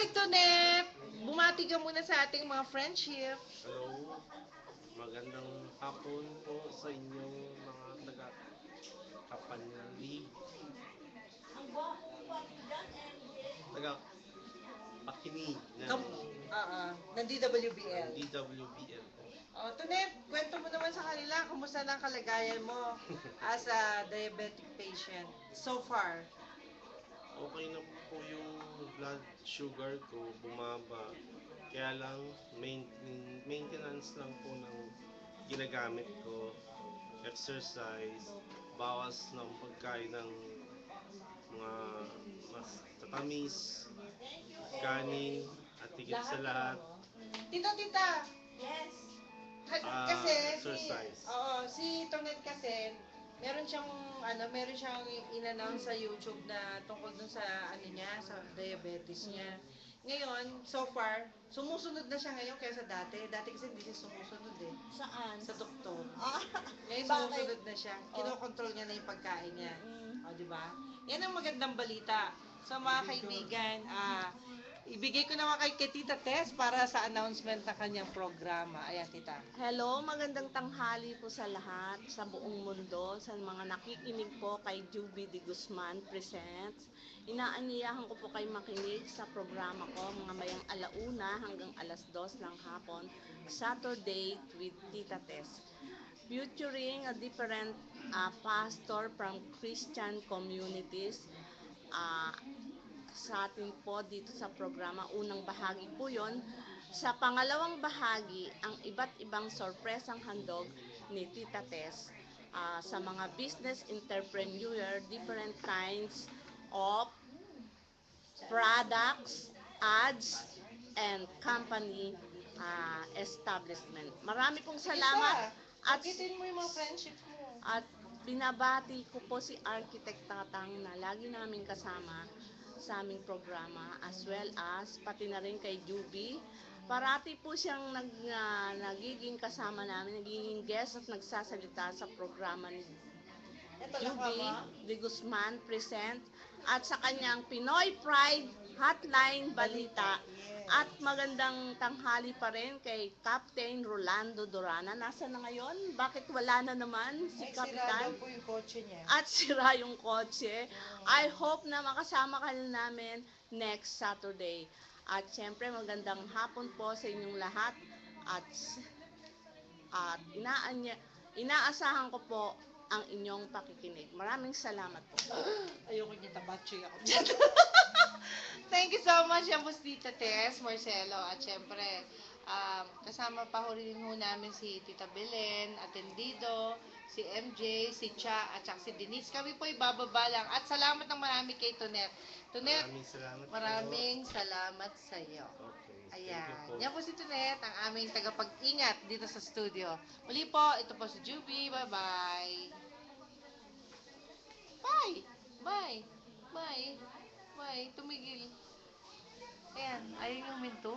Hi, Tonet! Bumati ka muna sa ating mga friendship. Hello, magandang hapon po sa inyong mga taga-kapanali, taga-pakinig Kam ng ng DWBL. DWBL po. Oh, Tonet, kwento mo naman sa kanila, kumusta na ang kalagayan mo as a diabetic patient so far? Okay na po yung blood sugar ko, bumaba. Kaya lang, maintenance lang po ng ginagamit ko. Exercise, bawas ng pagkain ng mga mas tatamis, kanin, at higit sa lahat, Tito, tita, kasi exercise. si Tonet kasi, meron siyang in-announce sa YouTube na tungkol dun sa ano niya, sa diabetes niya. Ngayon, so far, sumusunod na siya ngayon kaysa dati. Dati kasi hindi siya sumusunod eh. Saan? Sa doktor. Ah, Ngayon bakit? sumusunod na siya. Oh. Kinokontrol niya na yung pagkain niya. Mm. O, di ba? Yan ang magandang balita. So mga kaibigan, ibigay ko naman kay Tita Tess para sa announcement ng kanyang programa. Ayan, tita. Hello, magandang tanghali po sa lahat, sa buong mundo, sa mga nakikinig po kay Juby de Guzman Presents. Inaanyayahan ko po kayo makinig sa programa ko mga mayang alauna hanggang alas 2 ng hapon, Saturday with Tita Tess. Featuring a different pastor from Christian communities. Uh, sa atin po dito sa programa. Unang bahagi po yon. Sa pangalawang bahagi, ang iba't ibang sorpresang handog ni Tita Tess sa mga business entrepreneur, different kinds of products, ads, and company establishment. Marami pong salamat at Banggitin mo yung mga friendship mo. at binabati ko po si Architect Tatang na lagi namin kasama sa aming programa as well as pati na rin kay Juby. Parati po siyang nagiging kasama namin, nagiging guest at nagsasalita sa programa ni Ito lang Juby ba? de Guzman present at sa kanyang Pinoy Pride Hotline Balita. At magandang tanghali pa rin kay Captain Rolando Durana. Nasa na ngayon? Bakit wala na naman si Ay, sira daw Kapitan? po yung kotse niya. At sira yung kotse. I hope na makasama ka namin next Saturday. At syempre magandang hapon po sa inyong lahat. At at inaasahan ko po ang inyong pakikinig. Maraming salamat po. Ayoko niya tabatsoy ako dyan. Thank you so much, yan po si Tita Tess, Marcelo, at syempre, kasama pa ho rin ho namin si Tita Belen, Atendido, si MJ, si Cha, at saka si Denise. Kami po ibababa lang. At salamat ng marami kay Tonet. Tonet, Maraming salamat po. maraming salamat sa iyo. Okay, thank Ayan. you po. Yan po si Tonet, ang aming tagapag-ingat dito sa studio. Muli po, ito po si Juby. Bye-bye. Bye! Bye! Bye! Bye! Tumigil. Ayan, ayaw yung minto.